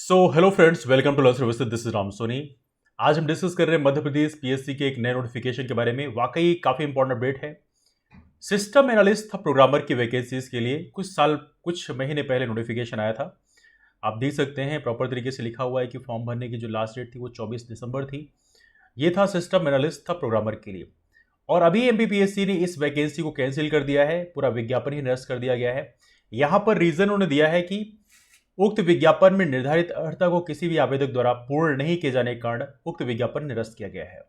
Hello friends, welcome to learn services. This is Ram Soni. आज हम discuss कर रहे हैं मध्य प्रदेश पीएससी के एक नए नोटिफिकेशन के बारे में। वाकई काफ़ी इंपॉर्टेंट अपडेट है। सिस्टम एनालिस्ट था प्रोग्रामर की वैकेंसीज के लिए कुछ महीने पहले नोटिफिकेशन आया था। आप देख सकते हैं प्रॉपर तरीके से लिखा हुआ है कि फॉर्म भरने की जो लास्ट डेट थी वो 24 दिसंबर थी। ये था सिस्टम एनालिस्ट था प्रोग्रामर के लिए। और अभी एमपीपीएससी ने इस वैकेंसी को कैंसिल कर दिया है, पूरा विज्ञापन ही निरस्त कर दिया गया है। यहाँ पर रीजन उन्होंने दिया है कि उक्त विज्ञापन में निर्धारित अर्हता को किसी भी आवेदक द्वारा पूर्ण नहीं किए जाने के कारण उक्त विज्ञापन निरस्त किया गया है।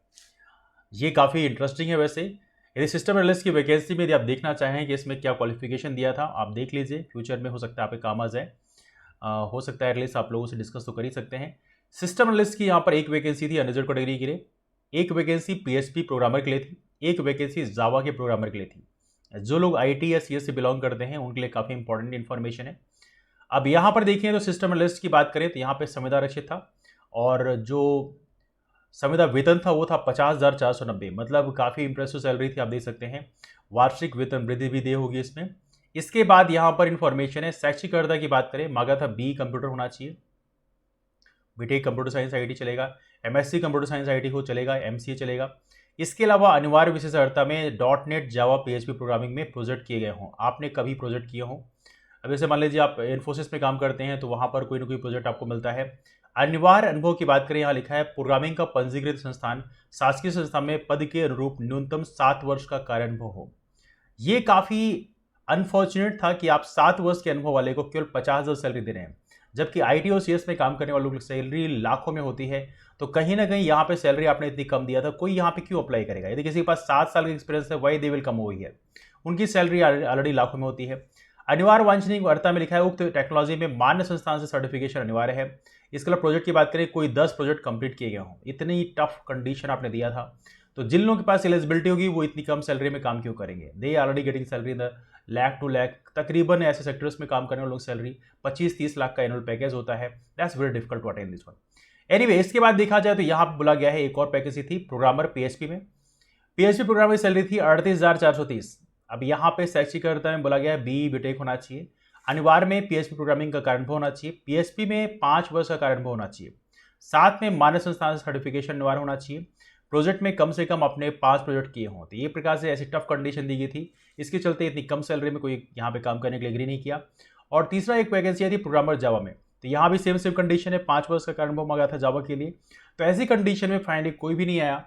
ये काफ़ी इंटरेस्टिंग है। वैसे यदि सिस्टम एनालिस्ट की वैकेंसी में यदि आप देखना चाहें कि इसमें क्या क्वालिफिकेशन दिया था, आप देख लीजिए। फ्यूचर में हो सकता है आप पे काम आ जाए। हो सकता है एटलीस्ट आप लोगों से डिस्कस तो कर ही सकते हैं। सिस्टम एनालिस्ट की यहाँ पर एक वैकेंसी थी अनरिजर्व कैटेगरी के लिए, एक वैकेंसी पीएचपी प्रोग्रामर के लिए थी, एक वैकेंसी जावा के प्रोग्रामर के लिए थी। जो लोग आईटी या सीएस से बिलोंग करते हैं उनके लिए काफ़ी इंपॉर्टेंट इन्फॉर्मेशन है। अब यहाँ पर देखिए तो सिस्टम एनालिस्ट की बात करें तो यहाँ पे संविदा रक्षित था और जो संविदा वेतन था वो था 50,490। मतलब काफ़ी इंप्रेसिव सैलरी थी, आप देख सकते हैं। वार्षिक वेतन वृद्धि भी दे होगी इसमें। इसके बाद यहाँ पर इंफॉर्मेशन है शैक्षिक अर्हता की बात करें, मांगा था बी कंप्यूटर होना चाहिए, बीटेक कंप्यूटर साइंस आईटी चलेगा, एमएससी कंप्यूटर साइंस आईटी हो चलेगा, एमसीए चलेगा। इसके अलावा अनिवार्य विशेष अर्हता में .NET जावा पीएचपी प्रोग्रामिंग में प्रोजेक्ट किए गए हों, आपने कभी प्रोजेक्ट किए हों। अब जैसे मान लीजिए आप इन्फोसिस में काम करते हैं तो वहाँ पर कोई ना कोई प्रोजेक्ट आपको मिलता है। अनिवार्य अनुभव की बात करें, यहाँ लिखा है प्रोग्रामिंग का पंजीकृत संस्थान शासकीय संस्था में पद के अनुरूप न्यूनतम 7 वर्ष का कार्य अनुभव हो। ये काफ़ी अनफॉर्चुनेट था कि आप 7 वर्ष के अनुभव वाले को केवल 50,000 सैलरी दे रहे हैं, जबकि आईटी और सीएस में काम करने वालों की सैलरी लाखों में होती है। तो कहीं ना कहीं यहाँ पे सैलरी आपने इतनी कम दिया था, कोई यहाँ पे क्यों अप्लाई करेगा? यदि किसी के पास 7 साल का एक्सपीरियंस है, why they will come over here. उनकी सैलरी ऑलरेडी लाखों में होती है। अनिवार्य वांछनीय अर्हता में लिखा है उक्त टेक्नोलॉजी में मान्य संस्थान से सर्टिफिकेशन अनिवार्य है। इसके अलावा प्रोजेक्ट की बात करें, कोई 10 प्रोजेक्ट कंप्लीट किए गए हों। इतनी टफ कंडीशन आपने दिया था, तो जिन लोगों के पास एलिजिबिलिटी होगी वो इतनी कम सैलरी में काम क्यों करेंगे? They already getting salary the lakh two lakh. तकरीबन ऐसे सेक्टर्स में काम करने वाले लोग सैलरी 25-30 लाख का एनुअल पैकेज होता है। That's very difficult to attain this one. Anyway, इसके बाद देखा जाए तो यहाँ पर बोला गया है एक और पैकेज थी प्रोग्रामर पीएचपी में। पीएचपी प्रोग्रामर की सैलरी थी 38,430। अब यहाँ पे शैक्षिक अर्हता में बोला गया है बी बीटेक होना चाहिए। अनिवार्य में पीएचपी प्रोग्रामिंग का कार्य अनुभव होना चाहिए। पीएचपी में 5 वर्ष का कार्य अनुभव होना चाहिए। साथ में मान्य संस्थान से सर्टिफिकेशन अनिवार्य होना चाहिए। प्रोजेक्ट में कम से कम अपने 5 प्रोजेक्ट किए हों। तो ये प्रकार से ऐसी टफ कंडीशन दी गई थी, इसके चलते इतनी कम सैलरी में कोई यहाँ पे काम करने के लिए एग्री नहीं किया। और तीसरा एक वैकेंसी थी प्रोग्रामर जावा में, तो यहाँ भी सेम कंडीशन है, 5 वर्ष का कार्य अनुभव मांगा था जावा के लिए। तो ऐसी कंडीशन में फाइनली कोई भी नहीं आया।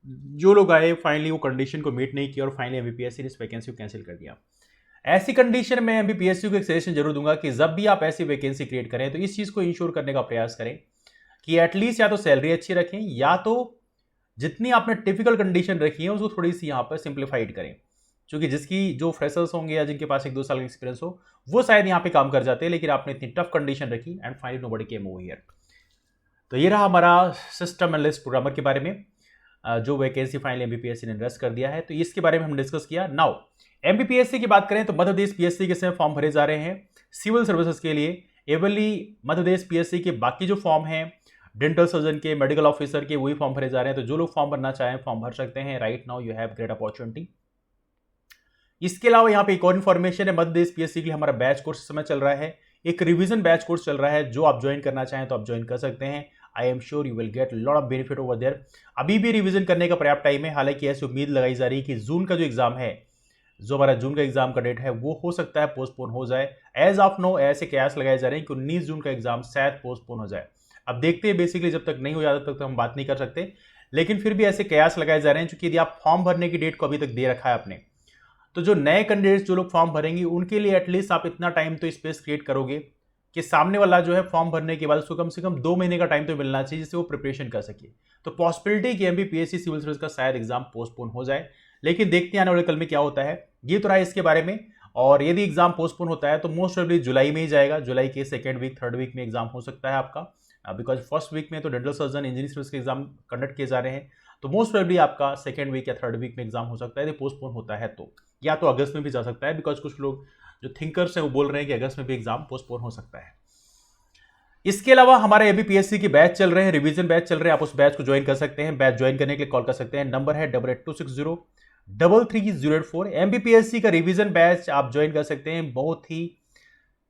जो लोग आए फाइनली वो कंडीशन को मीट नहीं किया और फाइनली एमपीपीएससी ने इस वैकेंसी को कैंसिल कर दिया। ऐसी कंडीशन में एमपीपीएससी को एक सजेशन जरूर दूंगा कि जब भी आप ऐसी वैकेंसी क्रिएट करें तो इस चीज़ को इंश्योर करने का प्रयास करें कि एटलीस्ट या तो सैलरी अच्छी रखें या तो जितनी आपने टिपिकल कंडीशन रखी है उसको थोड़ी सी यहाँ पर सिंप्लीफाइड करें। क्योंकि जिसकी जो फ्रेशर्स होंगे या जिनके पास 1-2 साल का एक्सपीरियंस हो वो शायद यहाँ पे काम कर जाते हैं, लेकिन आपने इतनी टफ कंडीशन रखी and finally nobody came over here. तो ये रहा हमारा सिस्टम एनालिस्ट प्रोग्रामर के बारे में, जो वैकेंसी फाइनली एमपीपीएससी ने रेस्ट कर दिया है। तो इसके बारे में हम डिस्कस किया। नाउ एमपीपीएससी की बात करें तो मध्य प्रदेश पीएससी के समय फॉर्म भरे जा रहे हैं सिविल सर्विसेज के लिए। एवली मध्य प्रदेश पीएससी के बाकी जो फॉर्म हैं डेंटल सर्जन के, मेडिकल ऑफिसर के, वही फॉर्म भरे जा रहे हैं। तो जो लोग फॉर्म भरना चाहें फॉर्म भर सकते हैं। Right now you have great opportunity. इसके अलावा यहाँ पे एक और इन्फॉर्मेशन है, मध्य प्रदेश पीएससी के लिए हमारा बैच कोर्स इस समय चल रहा है। एक रिवीजन बैच कोर्स चल रहा है, जो आप ज्वाइन करना चाहें तो आप ज्वाइन कर सकते हैं। I am sure you will get lot of benefit over there. अभी भी रिवीजन करने का पर्याप्त टाइम है। हालांकि ऐसी उम्मीद लगाई जा रही है कि जून का जो एग्जाम है, जो हमारा जून का एग्जाम का डेट है, वो हो सकता है पोस्टपोन हो जाए। एज ऑफ नो ऐसे कयास लगाए जा रहे हैं कि 19 जून का एग्जाम शायद पोस्टपोन हो जाए। अब देखते हैं, बेसिकली जब तक नहीं हो जाता तब तक हम बात नहीं कर सकते, लेकिन फिर भी ऐसे कयास लगाए जा रहे हैं। क्योंकि यदि आप फॉर्म भरने की डेट को अभी तक दे रखा है आपने, तो जो नए कैंडिडेट्स जो लोग फॉर्म भरेंगे उनके लिए एटलीस्ट आप इतना टाइम तो स्पेस क्रिएट करोगे कि सामने वाला जो है फॉर्म भरने के बाद उसको कम से कम 2 महीने का टाइम तो मिलना चाहिए जिससे वो प्रिपरेशन कर सके। तो पॉसिबिलिटी कि एमपीपीएससी सिविल सर्विस का शायद एग्जाम पोस्टपोन हो जाए, लेकिन देखते हैं आने वाले कल में क्या होता है। ये तो रहा इसके बारे में। और यदि एग्जाम पोस्टपोन होता है तो मोस्ट प्रोबेबली जुलाई में ही जाएगा। जुलाई के 2nd वीक 3rd वीक में एग्जाम हो सकता है आपका, बिकॉज फर्स्ट वीक में तो डेंटल सर्जन इंजीनियरिंग सर्विस के एग्जाम कंडक्ट किए जा रहे हैं। तो मोस्ट प्रोबेबली आपका 2nd वीक या 3rd वीक में एग्जाम हो सकता है। यदि पोस्टपोन होता है तो या तो अगस्त में भी जा सकता है, बिकॉज कुछ लोग जो थिंकर्स हैं वो बोल रहे हैं कि अगस्त में भी एग्जाम पोस्टपोन हो सकता है। इसके अलावा हमारे एमपीपीएससी के बैच चल रहे हैं, रिवीजन बैच चल रहे हैं। आप उस बैच को ज्वाइन कर सकते हैं। बैच ज्वाइन करने के लिए कॉल कर सकते हैं, नंबर है 8826033084। एमपीपीएससी का रिवीजन बैच आप ज्वाइन कर सकते हैं। बहुत ही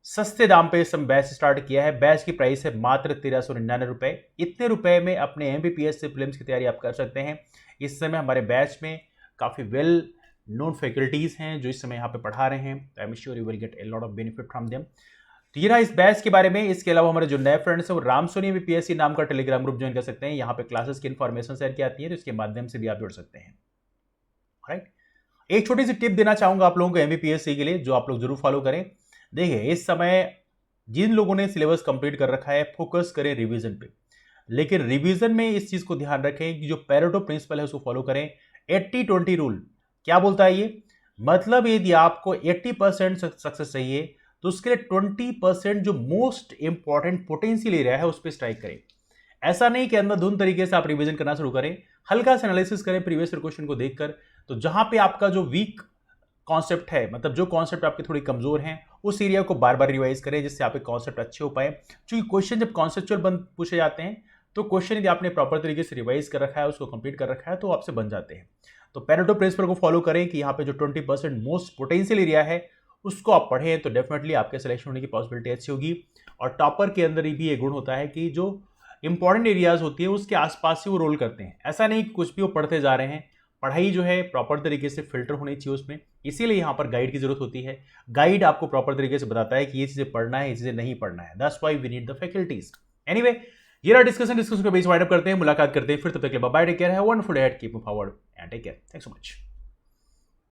सस्ते दाम पे इस समय बैच स्टार्ट किया है। बैच की प्राइस है मात्र 1399 रुपए। इतने रुपए में अपने एमबीपीएस से प्रीलिम्स की तैयारी आप कर सकते हैं। इस समय हमारे बैच में काफ़ी वेल नोन फैकल्टीज हैं जो इस समय यहाँ पे पढ़ा रहे हैं। I am sure you will gate a lot of benefit from them. तो ये रहा इस बैच के बारे में। इसके अलावा हमारे जो नए फ्रेंड्स हैं वो रामसोनी बीपीएससी नाम का टेलीग्राम ग्रुप ज्वाइन कर सकते हैं। यहाँ पे क्लासेस की इन्फॉर्मेशन शेयर की आती है, तो इसके माध्यम से भी आप जुड़ सकते हैं। राइट, एक छोटी सी टिप देना चाहूंगा आप लोगों को एमबीपीएससी के लिए, जो आप लोग जरूर फॉलो करें। देखिए, इस समय जिन लोगों ने सिलेबस कंप्लीट कर रखा है, फोकस करें रिवीजन पे। लेकिन रिवीजन में इस चीज को ध्यान रखें कि जो पेरेटो प्रिंसिपल है उसको फॉलो करें। 80-20 रूल क्या बोलता है ये? मतलब यदि आपको 80% सक्सेस चाहिए तो उसके लिए 20% जो मोस्ट इंपॉर्टेंट पोटेंशियल एरिया है उस पर स्ट्राइक करें। ऐसा नहीं कि अंधाधुंध तरीके से आप रिवीजन करना शुरू करें, हल्का सा एनालिसिस करें प्रीवियस क्वेश्चन को देखकर। तो जहां पे आपका जो वीक कॉन्सेप्ट है, मतलब जो कॉन्सेप्ट आपके थोड़ी कमजोर हैं, उस एरिया को बार बार रिवाइज करें जिससे आपके कॉन्सेप्ट अच्छे हो पाए। क्योंकि क्वेश्चन जब कॉन्सेप्चुअल बन पूछे जाते हैं तो क्वेश्चन यदि आपने प्रॉपर तरीके से रिवाइज कर रखा है, उसको कंप्लीट कर रखा है, तो आपसे बन जाते हैं। तो पेरेटो प्रिंसिपल को फॉलो करें कि यहाँ पे जो 20% मोस्ट पोटेंशियल एरिया है उसको आप पढ़ें, तो डेफिनेटली आपके सिलेक्शन होने की पॉसिबिलिटी अच्छी होगी। और टॉपर के अंदर भी ये गुण होता है कि जो इंपॉर्टेंट एरियाज होती है उसके आसपास से वो रोल करते हैं। ऐसा नहीं कि कुछ भी वो पढ़ते जा रहे हैं। पढ़ाई जो है प्रॉपर तरीके से फिल्टर होनी चाहिए उसमें, इसीलिए यहाँ पर गाइड की जरूरत होती है। गाइड आपको प्रॉपर तरीके से बताता है कि ये चीजें पढ़ना है, ये चीजें नहीं पढ़ना है। That's why we need the faculties. Anyway, ये रहा डिस्कशन के बीच वाइंड अप करते हैं, मुलाकात करते हैं फिर। तब तक के लिए bye bye, take care, have a wonderful day ahead, keep moving forward and take care. Thanks so much.